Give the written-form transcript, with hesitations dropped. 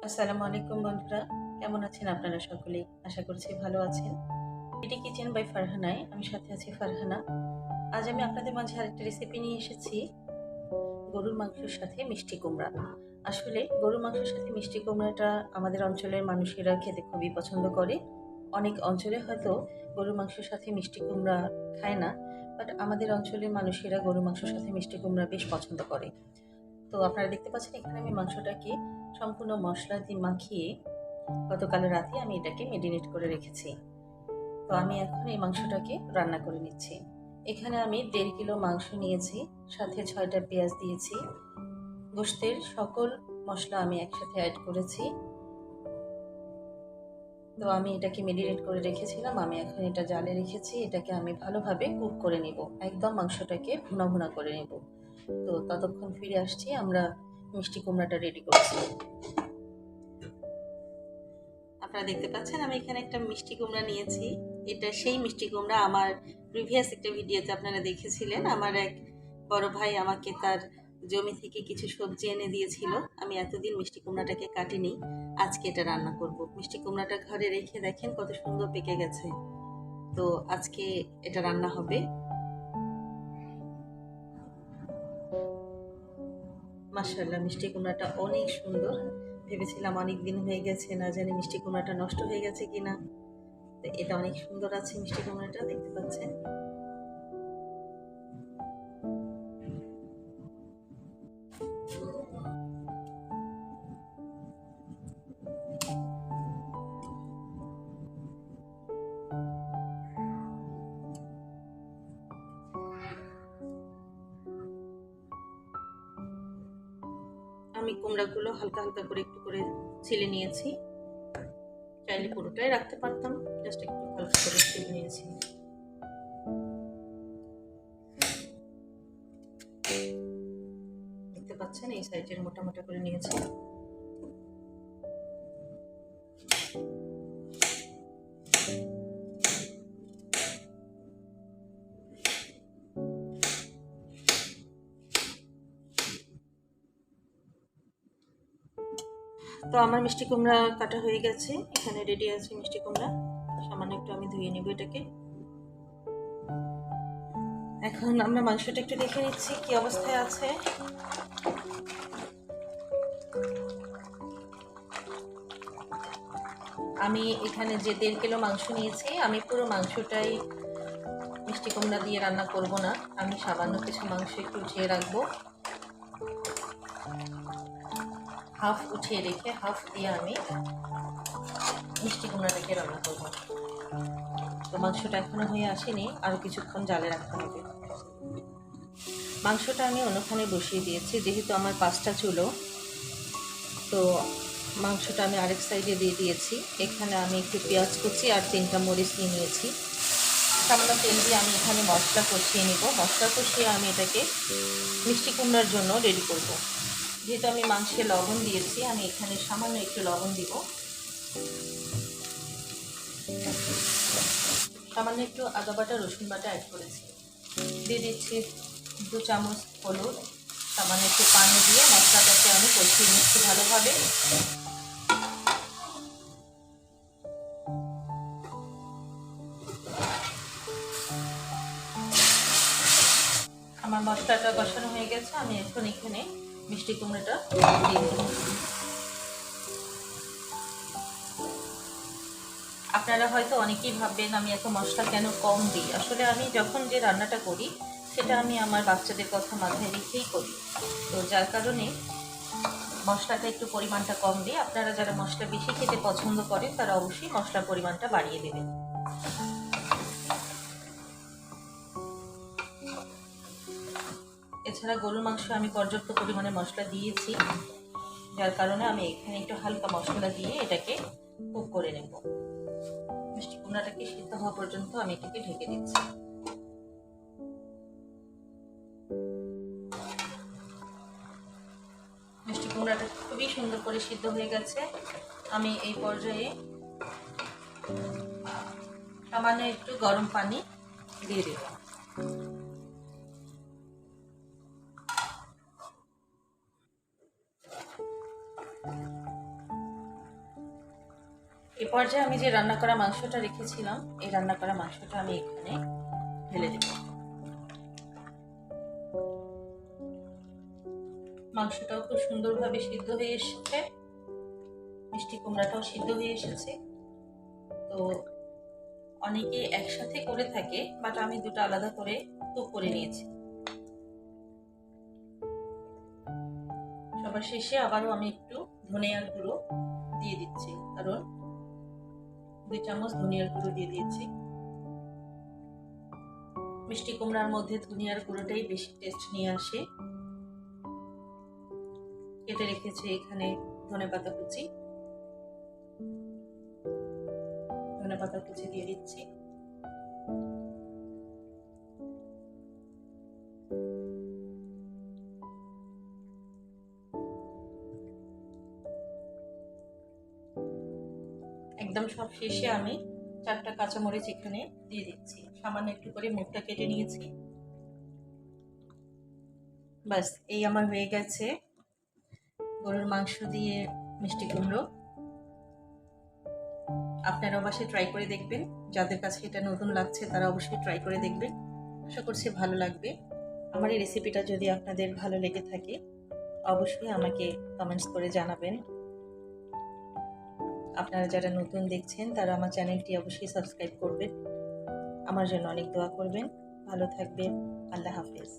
আসসালামু আলাইকুম বন্ধুরা, কেমন আছেন আপনারা সকলেই? আশা করছি ভালো আছেন। এটি কিচেন বাই ফারহানায়, আমি সাথে আছি ফারহানা। আজ আমি আপনাদের মাঝে আরেকটা রেসিপি নিয়ে এসেছি, গরুর মাংসের সাথে মিষ্টি কুমড়া। আসলে গরুর মাংসের সাথে মিষ্টি কুমড়াটা আমাদের অঞ্চলের মানুষেরা খেতে খুবই পছন্দ করে। অনেক অঞ্চলে হয়তো গরুর মাংসের সাথে মিষ্টি কুমড়া খায় না, বাট আমাদের অঞ্চলের মানুষেরা গরুর মাংসের সাথে মিষ্টি কুমড়া বেশ পছন্দ করে। তো আপনারা দেখতে পাচ্ছেন এখানে আমি মাংসটাকে সম্পূর্ণ মশলা দিয়ে মাখিয়ে গতকাল রাতে আমি এটাকে মেরিনেট করে রেখেছি। তো আমি এখন এই মাংসটাকে রান্না করে নিচ্ছি। এখানে আমি 1.5 কিলো মাংস নিয়েছি, সাথে 6টা পেঁয়াজ দিয়েছি। গোশতের সকল মশলা আমি একসাথে অ্যাড করেছি। তো আমি এটাকে মেরিনেট করে রেখেছিলাম, আমি এখন এটা জালে রেখেছি। এটাকে আমি ভালোভাবে কুক করে নিব, একদম মাংসটাকে ভুনা ভুনা করে নিব। তো ততক্ষণ ফিরে আসছি, আমরা মিষ্টি কুমড়াটা রেডি করছি। আপনারা দেখতে পাচ্ছেন আমি এখানে একটা মিষ্টি কুমড়া নিয়েছি। এটা সেই মিষ্টি কুমড়া আমার প্রিভিয়াস একটা ভিডিওতে আপনারা দেখেছিলেন। আমার এক বড় ভাই আমাকে তার জমি থেকে কিছু সবজি এনে দিয়েছিল। আমি এতদিন মিষ্টি কুমড়াটাকে কাটিনি, আজকে এটা রান্না করব। মিষ্টি কুমড়াটা ঘরে রেখে দেখেন কত সুন্দর পেকে গেছে। তো আজকে এটা রান্না হবে। মাশাআল্লাহ, মিষ্টি কুমড়াটা অনেক সুন্দর। ভেবেছিলাম অনেক দিন হয়ে গেছে, না জানি মিষ্টি কুমড়াটা নষ্ট হয়ে গেছে কিনা। তো এটা অনেক সুন্দর আছে মিষ্টি কুমড়াটা, দেখতে পাচ্ছেন। আমি কুমড়াগুলো হালকা হালকা করে একটু করে ছিলে নিয়েছি। চাইলে পুরোটাই রাখতে পারতাম, জাস্ট একটু হালকা করে ছিলে নিয়েছি। দেখতে পাচ্ছেন এই সাইজের মোটা মোটা করে নিয়েছি। তো আমার মিষ্টি কুমড়া কাটা হয়ে গেছে, এখানে রেডি আছে মিষ্টি কুমড়া। সামান্য একটু আমি ধুয়ে নেব এটাকে। এখন আমরা মাংসটা একটু দেখে নিচ্ছি কি অবস্থায় আছে। আমি এখানে যে 1.5 কিলো মাংস নিয়েছি, আমি পুরো মাংসটাই মিষ্টি কুমড়া দিয়ে রান্না করব না। আমি সামান্য কিছু মাংস একটু উঠিয়ে রাখবো, হাফ উঠিয়ে রেখে হাফ দিয়ে আমি মিষ্টি কুমড়াটাকে রান্না করব। তো মাংসটা এখনো হয়ে আসেনি, আরও কিছুক্ষণ জালে রাখতে হবে। মাংসটা আমি অন্যখানে বসিয়ে দিয়েছি, যেহেতু আমার 5টা চুলো। তো মাংসটা আমি আরেক সাইডে দিয়ে দিয়েছি। এখানে আমি একটু পেঁয়াজ কুচি আর 3টা মরিচ নিয়ে নিয়েছি। সামান্য তেল দিয়ে আমি এখানে মশলা কষিয়ে নেব। মশলা কষিয়ে আমি এটাকে মিষ্টি কুমড়ার জন্য রেডি করব। যেহেতু আমি মাংসে লবণ দিয়েছি, আমি এখানে সামান্য একটু লবণ দিব। সামান্য একটু আদা বাটা রসুন বাটা অ্যাড করেছি। দিয়ে দিচ্ছি 2 চামচ হলুদ। সামান্য একটু পানি দিয়ে মশলাটাকে আমি কষিয়ে নিচ্ছি ভালোভাবে। আমার মশলাটা কষানো হয়ে গেছে, আমি এখন এখানে মিষ্টি কুমড়াটা দিয়ে দেব। আপনারা হয়তো অনেকেই ভাববেন আমি এত মশলা কেন কম দিই। আসলে আমি যখন যে রান্নাটা করি সেটা আমি আমার বাচ্চাদের কথা মাথায় রেখেই করি। তো যার কারণে মশলাটা একটু পরিমাণটা কম দিই। আপনারা যারা মশলা বেশি খেতে পছন্দ করেন তারা অবশ্যই মশলার পরিমাণটা বাড়িয়ে দেবেন। এছাড়া গরুর মাংস আমি পর্যাপ্ত পরিমাণে মশলা দিয়েছি, যার কারণে আমি এখানে একটু হালকা মশলা দিয়ে এটাকে কুক করে নেব। মিষ্টি কুমড়াটাকে সিদ্ধ হওয়া পর্যন্ত আমি এটাকে ঢেকে দিচ্ছি। মিষ্টি কুমড়াটা খুবই সুন্দর করে সিদ্ধ হয়ে গেছে। আমি এই পর্যায়ে সামান্য একটু গরম পানি দিয়ে দেব। এ পর্যায়ে আমি যে রান্না করা মাংসটা রেখেছিলাম, এই রান্না করা মাংসটা আমি এখানে ঢেলে দেব। মাংসটাও খুব সুন্দরভাবে সিদ্ধ হয়ে এসেছে, মিষ্টি কুমড়াটাও সিদ্ধ হয়ে এসেছে। তো অনেকে একসাথে করে থাকে, বাট আমি দুটো আলাদা করে কুক করে নিয়েছি। সবার শেষে আবারও আমি একটু ধনিয়ার গুঁড়ো দিয়ে দিচ্ছি, কারণ 2 চামচ ধনিয়ার গুঁড়ো দিয়ে দিয়েছি। মিষ্টি কুমড়ার মধ্যে ধনিয়ার গুঁড়োটাই বেশি টেস্ট নিয়ে আসে। কেটে রেখেছি এখানে ধনেপাতা কুচি, ধনেপাতা কুচি দিয়ে দিচ্ছি। একদম সব শেষে আমি 4টা কাঁচামরিচ এখানে দিয়ে দিচ্ছি, সামান্য একটু করে মুখটা কেটে নিয়েছি। বাস, এই আমার হয়ে গেছে গরুর মাংস দিয়ে মিষ্টি কুমড়ো। আপনারাও বাসায় ট্রাই করে দেখবেন, যাদের কাছে এটা নতুন লাগছে তারা অবশ্যই ট্রাই করে দেখবেন। আশা করছি ভালো লাগবে। আমার এই রেসিপিটা যদি আপনাদের ভালো লেগে থাকে অবশ্যই আমাকে কমেন্টস করে জানাবেন। আপনারা যারা নতুন দেখছেন তারা আমার চ্যানেলটি অবশ্যই সাবস্ক্রাইব করবেন। আমার জন্য অনেক দোয়া করবেন। ভালো থাকবেন। আল্লাহ হাফেজ।